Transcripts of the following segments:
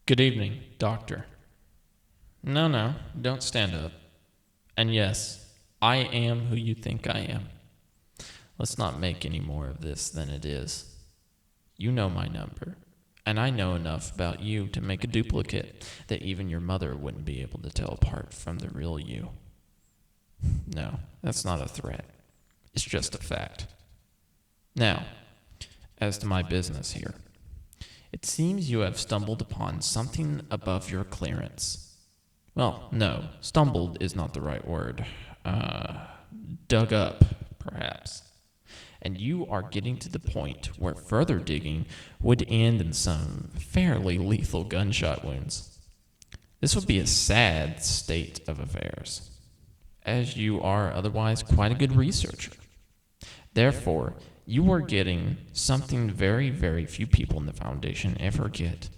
Good evening, Doctor. No, don't stand up. And yes, I am who you think I am. Let's not make any more of this than it is. You know my number, and I know enough about you to make a duplicate that even your mother wouldn't be able to tell apart from the real you. No, that's not a threat. It's just a fact. Now, as to my business here. It seems you have stumbled upon something above your clearance. Well, no, stumbled is not the right word. Dug up, perhaps. And you are getting to the point where further digging would end in some fairly lethal gunshot wounds. This would be a sad state of affairs, as you are otherwise quite a good researcher. Therefore, you are getting something very, very few people in the Foundation ever get.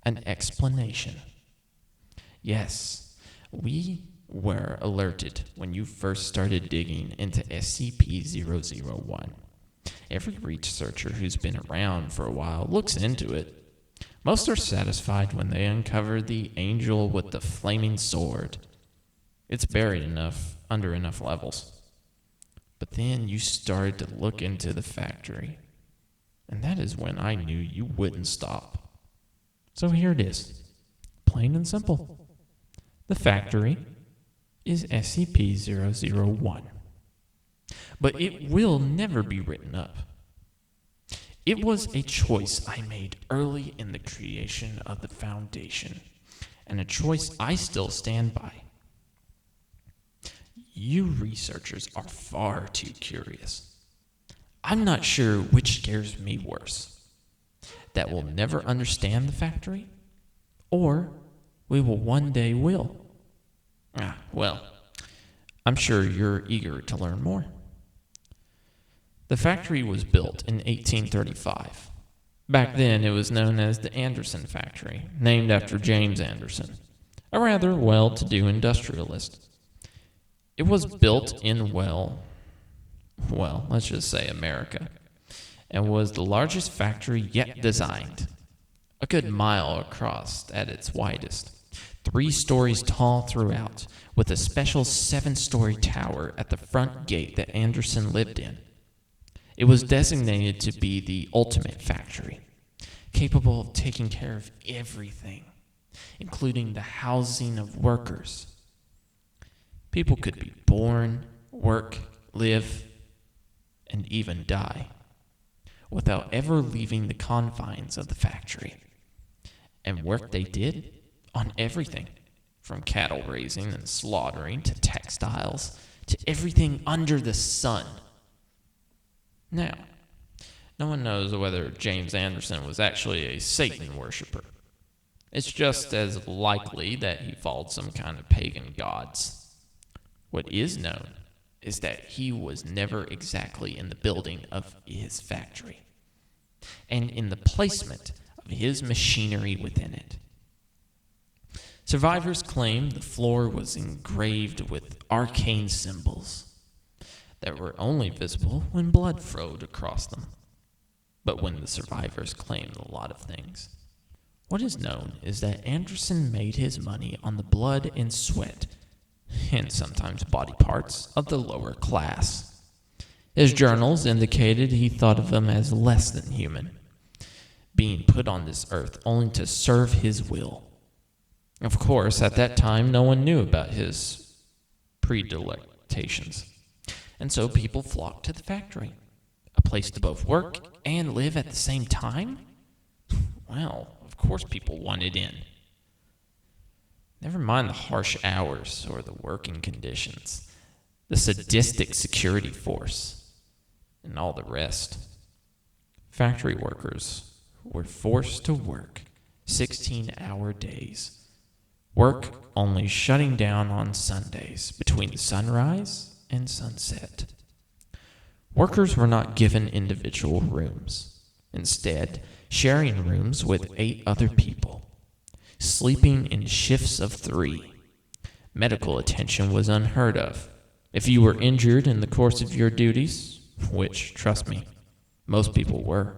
An explanation. Yes, we were alerted when you first started digging into SCP-001. Every researcher who's been around for a while looks into it. Most are satisfied when they uncover the angel with the flaming sword. It's buried under enough levels. But then you started to look into the factory, and that is when I knew you wouldn't stop. So here it is, plain and simple. The factory is SCP-001, but it will never be written up. It was a choice I made early in the creation of the Foundation, and a choice I still stand by. You researchers are far too curious. I'm not sure which scares me worse. That we'll never understand the factory, or we will one day will. Well, I'm sure you're eager to learn more. The factory was built in 1835. Back then, it was known as the Anderson Factory, named after James Anderson, a rather well-to-do industrialist. It was built in, let's just say America, and was the largest factory yet designed. A good mile across at its widest, 3 stories tall throughout, with a special 7-story tower at the front gate that Anderson lived in. It was designated to be the ultimate factory, capable of taking care of everything, including the housing of workers. People could be born, work, live, and even die without ever leaving the confines of the factory. And work they did on everything, from cattle raising and slaughtering to textiles to everything under the sun. Now, no one knows whether James Anderson was actually a Satan worshiper. It's just as likely that he followed some kind of pagan gods. What is known is that he was never exactly in the building of his factory, and in the placement of his machinery within it. Survivors claim the floor was engraved with arcane symbols that were only visible when blood flowed across them. But when the survivors claimed a lot of things, what is known is that Anderson made his money on the blood and sweat, and sometimes body parts, of the lower class. His journals indicated he thought of them as less than human, being put on this earth only to serve his will. Of course, at that time, no one knew about his predilections, and so people flocked to the factory, a place to both work and live at the same time? Well, of course people wanted in. Never mind the harsh hours or the working conditions, the sadistic security force, and all the rest. Factory workers were forced to work 16-hour days, work only shutting down on Sundays between sunrise and sunset. Workers were not given individual rooms, instead sharing rooms with 8 other people, sleeping in shifts of 3. Medical attention was unheard of. If you were injured in the course of your duties, which, trust me, most people were,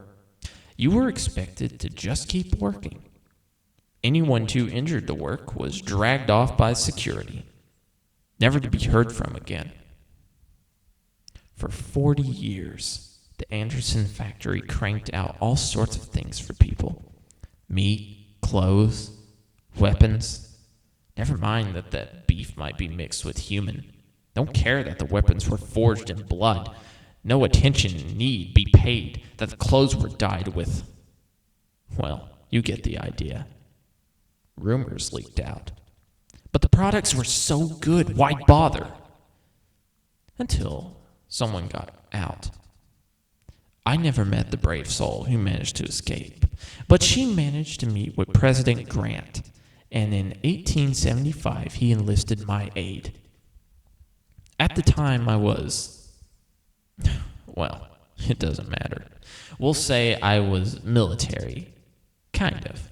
you were expected to just keep working. anyone too injured to work was dragged off by security, never to be heard from again. For 40 years, the Anderson factory cranked out all sorts of things for people. Meat, clothes, weapons. Never mind that beef might be mixed with human. Don't care that the weapons were forged in blood. No attention need be paid that the clothes were dyed with. Well, you get the idea. Rumors leaked out. But the products were so good, why bother? Until someone got out. I never met the brave soul who managed to escape, but she managed to meet with President Grant, and in 1875 he enlisted my aid. At the time I was, well, it doesn't matter. We'll say I was military, kind of,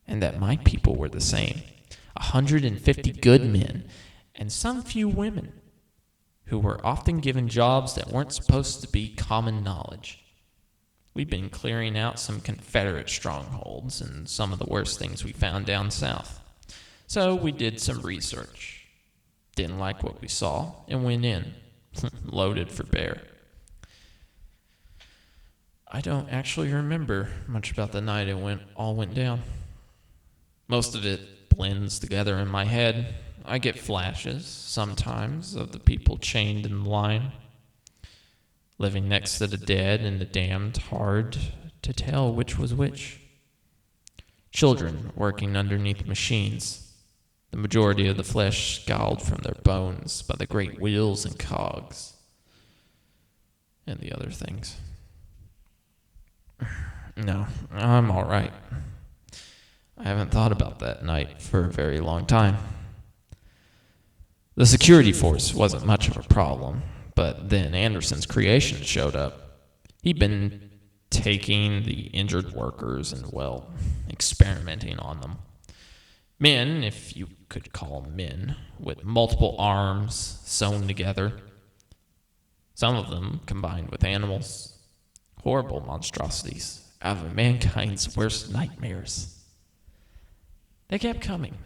and that my people were the same. 150 good men, and some few women, who were often given jobs that weren't supposed to be common knowledge. We'd been clearing out some Confederate strongholds and some of the worst things we found down south. So we did some research. Didn't like what we saw and went in, loaded for bear. I don't actually remember much about the night it all went down. Most of it blends together in my head. I get flashes, sometimes, of the people chained in line, living next to the dead and the damned, hard to tell which was which. Children working underneath machines, the majority of the flesh scowled from their bones by the great wheels and cogs, and the other things. No, I'm all right. I haven't thought about that night for a very long time. The security force wasn't much of a problem, but then Anderson's creation showed up. He'd been taking the injured workers and, well, experimenting on them. Men, if you could call them men, with multiple arms sewn together. Some of them combined with animals. Horrible monstrosities out of mankind's worst nightmares. They kept coming,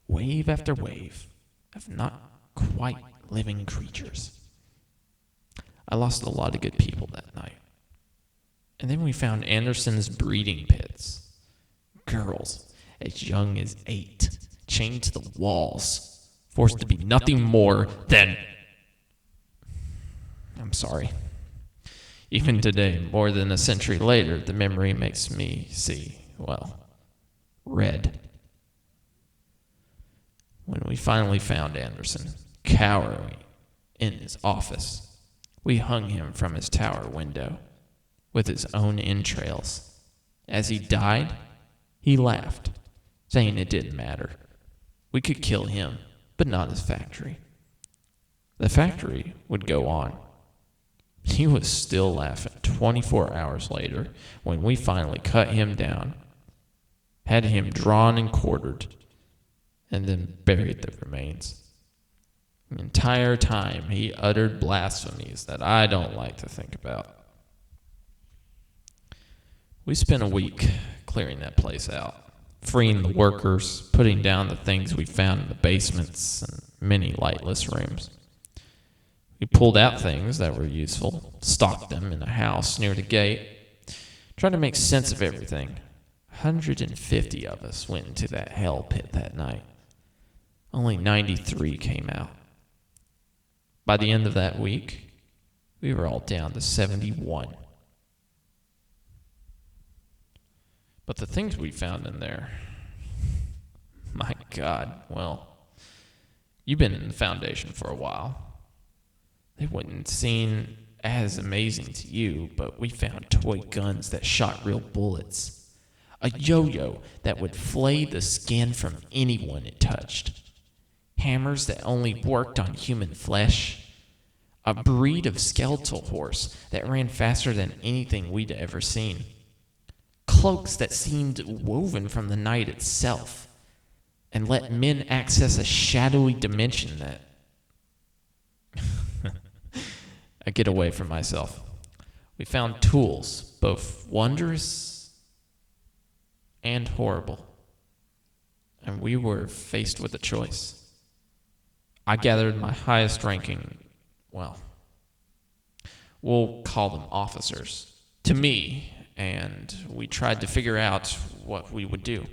wave after wave, of not quite living creatures. I lost a lot of good people that night. And then we found Anderson's breeding pits. Girls as young as 8, chained to the walls, forced to be nothing more than... I'm sorry. Even today, more than a century later, the memory makes me see, well, red. When we finally found Anderson, cowering in his office, we hung him from his tower window with his own entrails. As he died, he laughed, saying it didn't matter. We could kill him, but not his factory. The factory would go on. He was still laughing 24 hours later when we finally cut him down, had him drawn and quartered, and then buried the remains. The entire time he uttered blasphemies that I don't like to think about. We spent a week clearing that place out, freeing the workers, putting down the things we found in the basements and many lightless rooms. We pulled out things that were useful, stocked them in a house near the gate, tried to make sense of everything. 150 of us went into that hell pit that night. Only 93 came out. By the end of that week, we were all down to 71. But the things we found in there, my God, well, you've been in the Foundation for a while. They wouldn't seem as amazing to you, but we found toy guns that shot real bullets. A yo-yo that would flay the skin from anyone it touched. Hammers that only worked on human flesh. A breed of skeletal horse that ran faster than anything we'd ever seen. Cloaks that seemed woven from the night itself and let men access a shadowy dimension that... I get away from myself. We found tools, both wondrous and horrible. we were faced with a choice. I gathered my highest ranking, well, we'll call them officers, to me, and we tried to figure out what we would do.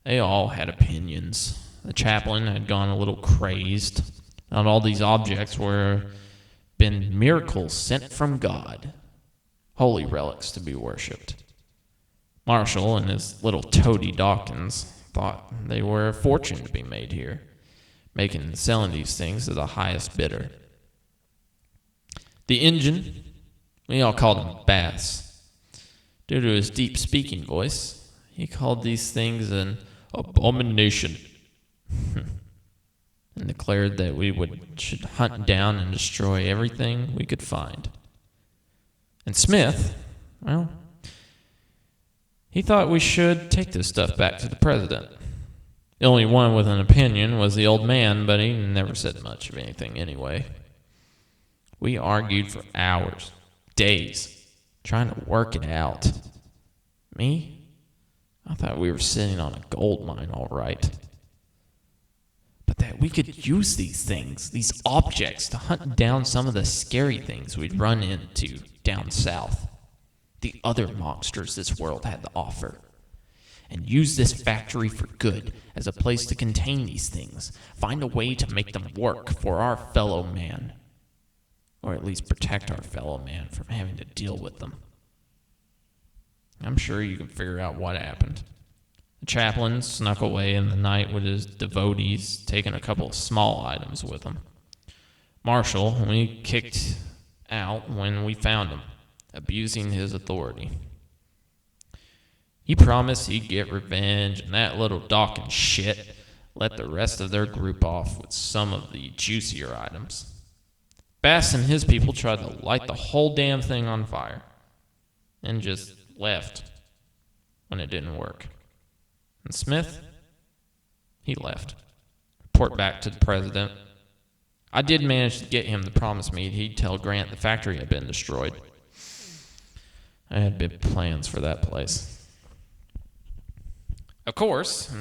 They all had opinions. The chaplain had gone a little crazed. Not all these objects were been miracles sent from God, holy relics to be worshipped. Marshall and his little toady Dawkins thought they were a fortune to be made here, making and selling these things to the highest bidder. The engine, we all called him Bass. Due to his deep speaking voice, he called these things an abomination and declared that we should hunt down and destroy everything we could find. And Smith, well, he thought we should take this stuff back to the president. The only one with an opinion was the old man, but he never said much of anything anyway. We argued for hours, days, trying to work it out. Me? I thought we were sitting on a gold mine, all right. But that we could use these things, these objects, to hunt down some of the scary things we'd run into down south. The other monsters this world had to offer. And use this factory for good as a place to contain these things. Find a way to make them work for our fellow man. Or at least protect our fellow man from having to deal with them. I'm sure you can figure out what happened. The chaplain snuck away in the night with his devotees, taking a couple of small items with him. Marshall, we kicked out when we found him, abusing his authority. He promised he'd get revenge, and that little Dawkins shit let the rest of their group off with some of the juicier items. Bass and his people tried to light the whole damn thing on fire, and just left when it didn't work. And Smith, he left. Report back to the president. I did manage to get him to promise me he'd tell Grant the factory had been destroyed. I had big plans for that place. Of course,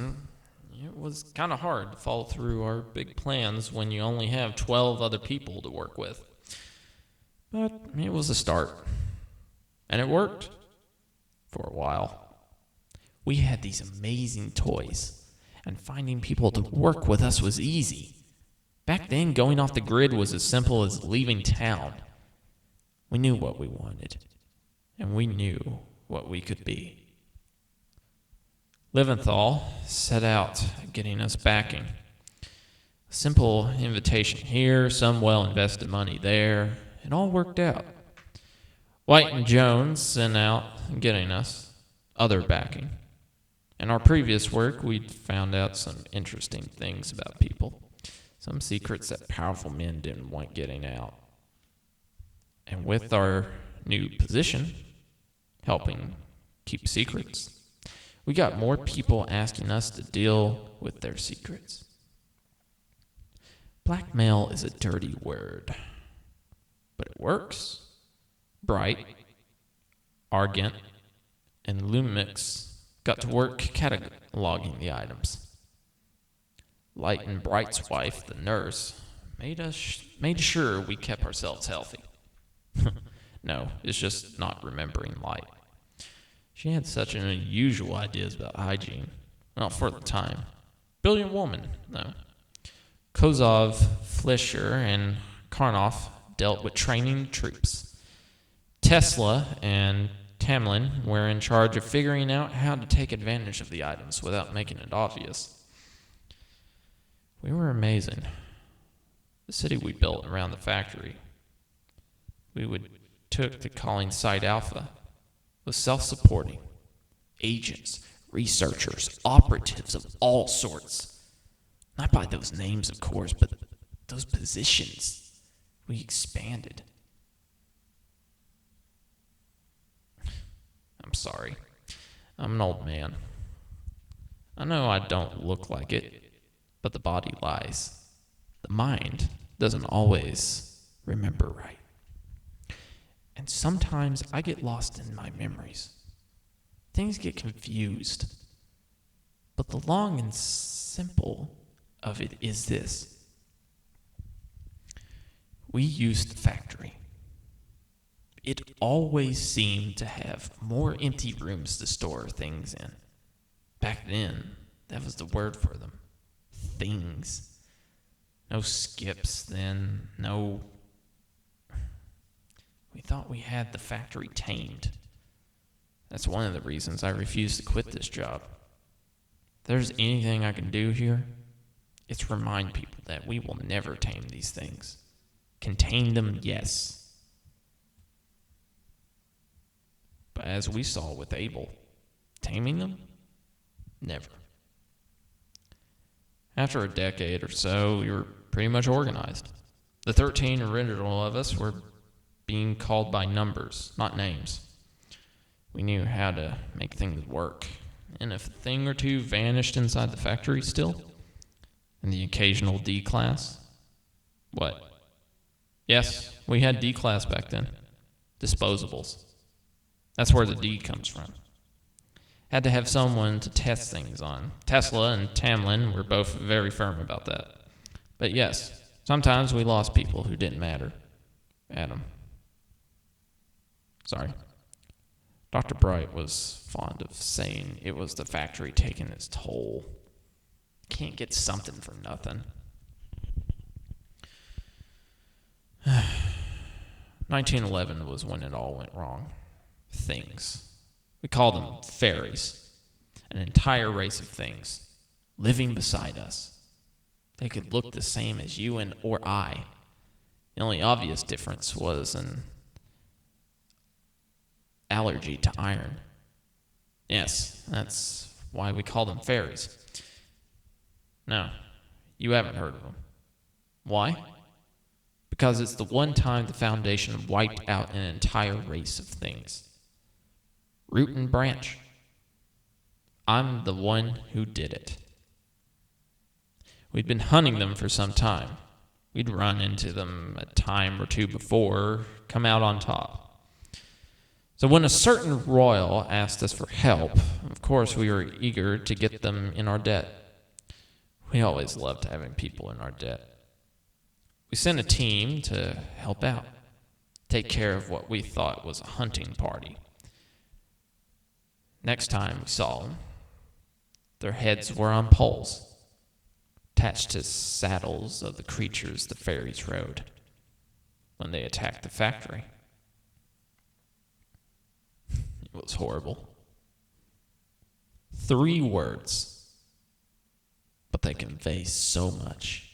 it was kind of hard to follow through our big plans when you only have 12 other people to work with. But it was a start. And it worked. For a while. We had these amazing toys, and finding people to work with us was easy. Back then, going off the grid was as simple as leaving town. We knew what we wanted, and we knew what we could be. Leventhal set out getting us backing. A simple invitation here, some well-invested money there. It all worked out. White and Jones sent out getting us other backing. In our previous work, we'd found out some interesting things about people. Some secrets that powerful men didn't want getting out. And with our new position, helping keep secrets, we got more people asking us to deal with their secrets. Blackmail is a dirty word, but it works. Bright, Argent, and Lumix got to work cataloging the items. Light and Bright's wife, the nurse, made sure we kept ourselves healthy. No, it's just not remembering Light. She had such unusual ideas about hygiene. Well, for the time. Brilliant woman, though. Kozov, Flisher, and Karnoff dealt with training troops. Tesla and Tamlin were in charge of figuring out how to take advantage of the items without making it obvious. We were amazing. The city we built around the factory, took to calling Site Alpha, was self-supporting. Agents, researchers, operatives of all sorts. Not by those names, of course, but those positions. We expanded. I'm sorry. I'm an old man. I know I don't look like it, but the body lies. The mind doesn't always remember right. And sometimes I get lost in my memories. Things get confused. But the long and simple of it is this. We used the factory. It always seemed to have more empty rooms to store things in. Back then, that was the word for them. Things. No skips then, no... We thought we had the factory tamed. That's one of the reasons I refused to quit this job. If there's anything I can do here, it's remind people that we will never tame these things. Contain them, yes. But as we saw with Abel, taming them? Never. After a decade or so, we were pretty much organized. The 13 original of us were being called by numbers, not names. We knew how to make things work. And if a thing or two vanished inside the factory still, and the occasional D class, what? Yes, we had D class back then. Disposables. That's where the D comes from. Had to have someone to test things on. Tesla and Tamlin were both very firm about that. But yes, sometimes we lost people who didn't matter. Adam. Sorry. Dr. Bright was fond of saying it was the factory taking its toll. Can't get something for nothing. 1911 was when it all went wrong. Things. We call them fairies. An entire race of things living beside us. They could look the same as you and or I. The only obvious difference was an allergy to iron. Yes, that's why we call them fairies. No, you haven't heard of them. Why? Because it's the one time the Foundation wiped out an entire race of things. Root and branch. I'm the one who did it. We'd been hunting them for some time. We'd run into them a time or two before, come out on top. So when a certain royal asked us for help, of course we were eager to get them in our debt. We always loved having people in our debt. We sent a team to help out, take care of what we thought was a hunting party. Next time we saw them, their heads were on poles, attached to saddles of the creatures the fairies rode when they attacked the factory. It was horrible. 3 words, but they convey so much.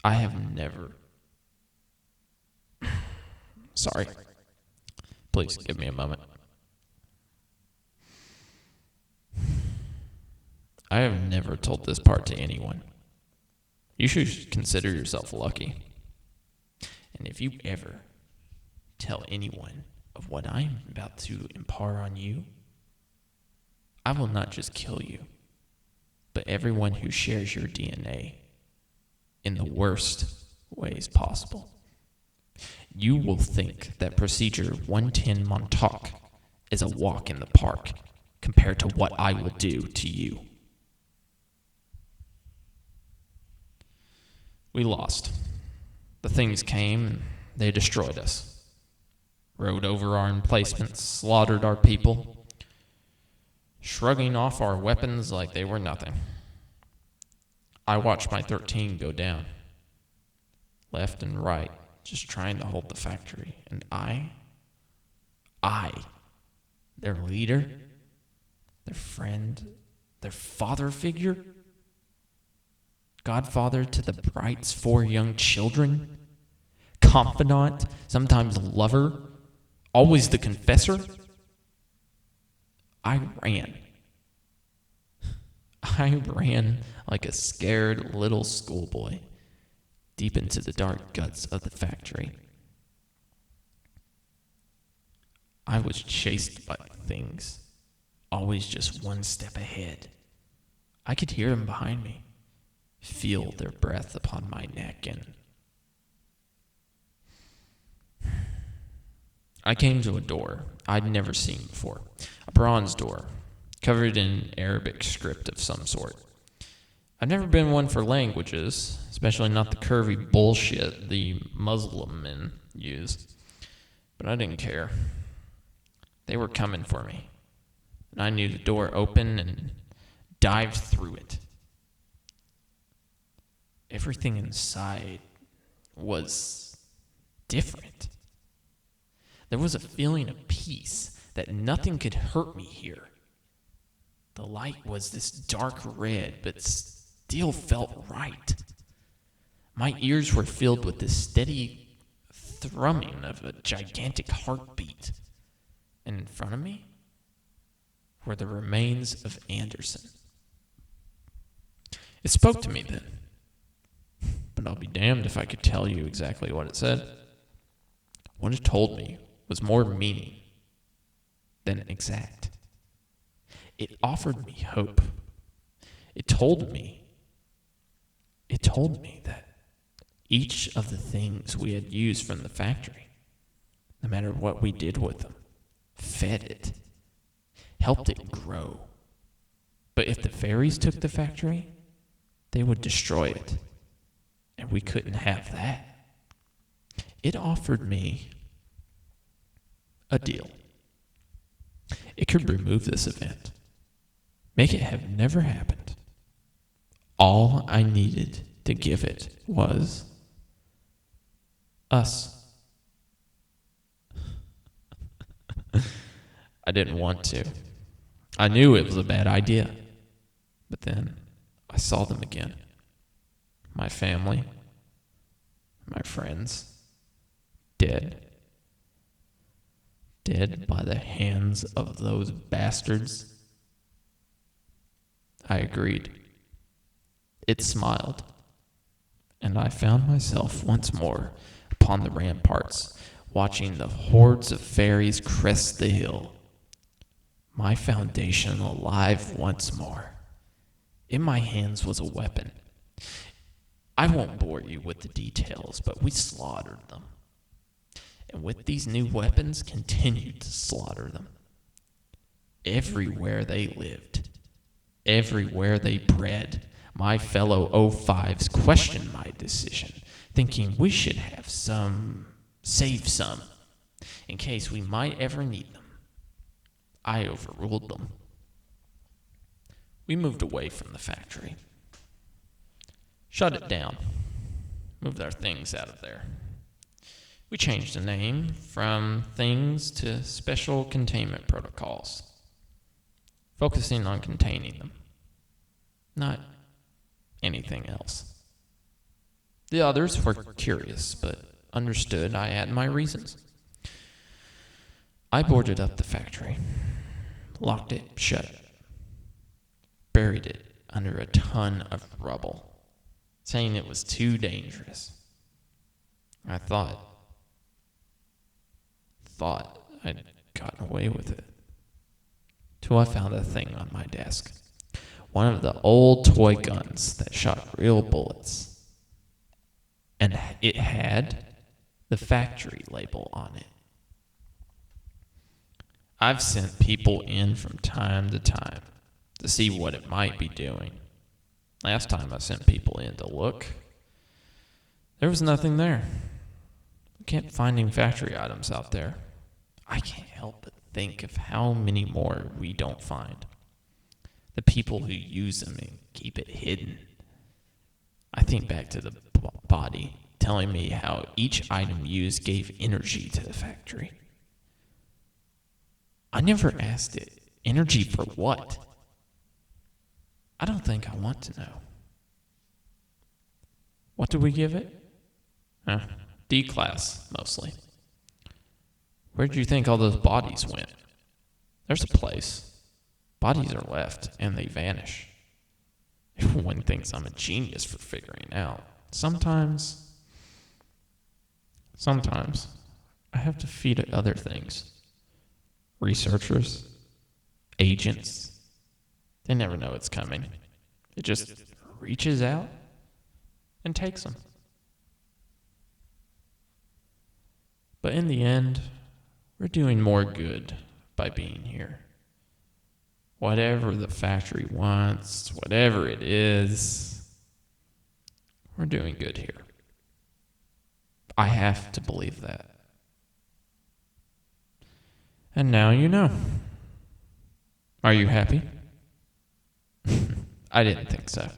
I have never... Sorry. Please give me a moment. I have never told this part to anyone. You should consider yourself lucky. And if you ever tell anyone of what I am about to impart on you, I will not just kill you, but everyone who shares your DNA in the worst ways possible. You will think that Procedure 110 Montauk is a walk in the park compared to what I will do to you. We lost. The things came and they destroyed us. Rode over our emplacements, slaughtered our people, shrugging off our weapons like they were nothing. I watched my 13 go down, left and right, just trying to hold the factory. And I, their leader, their friend, their father figure, godfather to the Bright's 4 young children, confidant, sometimes lover, always the confessor. I ran like a scared little schoolboy deep into the dark guts of the factory. I was chased by things, always just one step ahead. I could hear them behind me, feel their breath upon my neck, and I came to a door I'd never seen before. A bronze door, covered in Arabic script of some sort. I've never been one for languages, especially not the curvy bullshit the Muslim men use. But I didn't care. They were coming for me. And I knew the door open and dived through it. Everything inside was different. There was a feeling of peace that nothing could hurt me here. The light was this dark red, but still felt right. My ears were filled with the steady thrumming of a gigantic heartbeat. And in front of me were the remains of Anderson. It spoke to me then, but I'll be damned if I could tell you exactly what it said. What it told me was more meaning than exact. It offered me hope. It told me that each of the things we had used from the factory, no matter what we did with them, fed it, helped it grow. But if the fairies took the factory, they would destroy it. And we couldn't have that. It offered me a deal. It could remove this event, make it have never happened. All I needed to give it was us. I didn't want to. I knew it was a bad idea. But then I saw them again. My family, my friends, dead. Dead by the hands of those bastards. I agreed. It smiled, and I found myself once more upon the ramparts, watching the hordes of fairies crest the hill. My foundation alive once more. In my hands was a weapon. I won't bore you with the details, but we slaughtered them. And with these new weapons, continued to slaughter them. Everywhere they lived, everywhere they bred, my fellow O5s questioned my decision, thinking we should have save some, in case we might ever need them. I overruled them. We moved away from the factory. Shut it down. Moved our things out of there. We changed the name from things to special containment protocols, focusing on containing them, not anything else. The others were curious, but understood I had my reasons. I boarded up the factory, locked it shut, buried it under a ton of rubble, saying it was too dangerous. I thought I'd gotten away with it, till I found a thing on my desk. One of the old toy guns that shot real bullets. And it had the factory label on it. I've sent people in from time to time to see what it might be doing. Last time I sent people in to look, there was nothing there. We kept finding factory items out there. I can't help but think of how many more we don't find. The people who use them and keep it hidden. I think back to the body telling me how each item used gave energy to the factory. I never asked it, energy for what? I don't think I want to know. What do we give it? D class, mostly. Where do you think all those bodies went? There's a place. Bodies are left, and they vanish. Everyone thinks I'm a genius for figuring out. Sometimes I have to feed it other things. Researchers, agents, they never know it's coming. It just reaches out and takes them. But in the end, we're doing more good by being here. whatever the factory wants, whatever it is, we're doing good here. I have to believe that. And now you know. Are you happy? I didn't think so.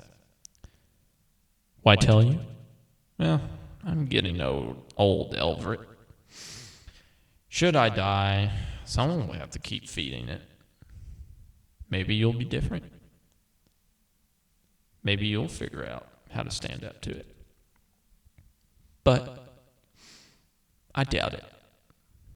Why tell you? Well, I'm getting old, Elvert. Should I die, someone will have to keep feeding it. Maybe you'll be different. Maybe you'll figure out how to stand up to it. But I doubt it.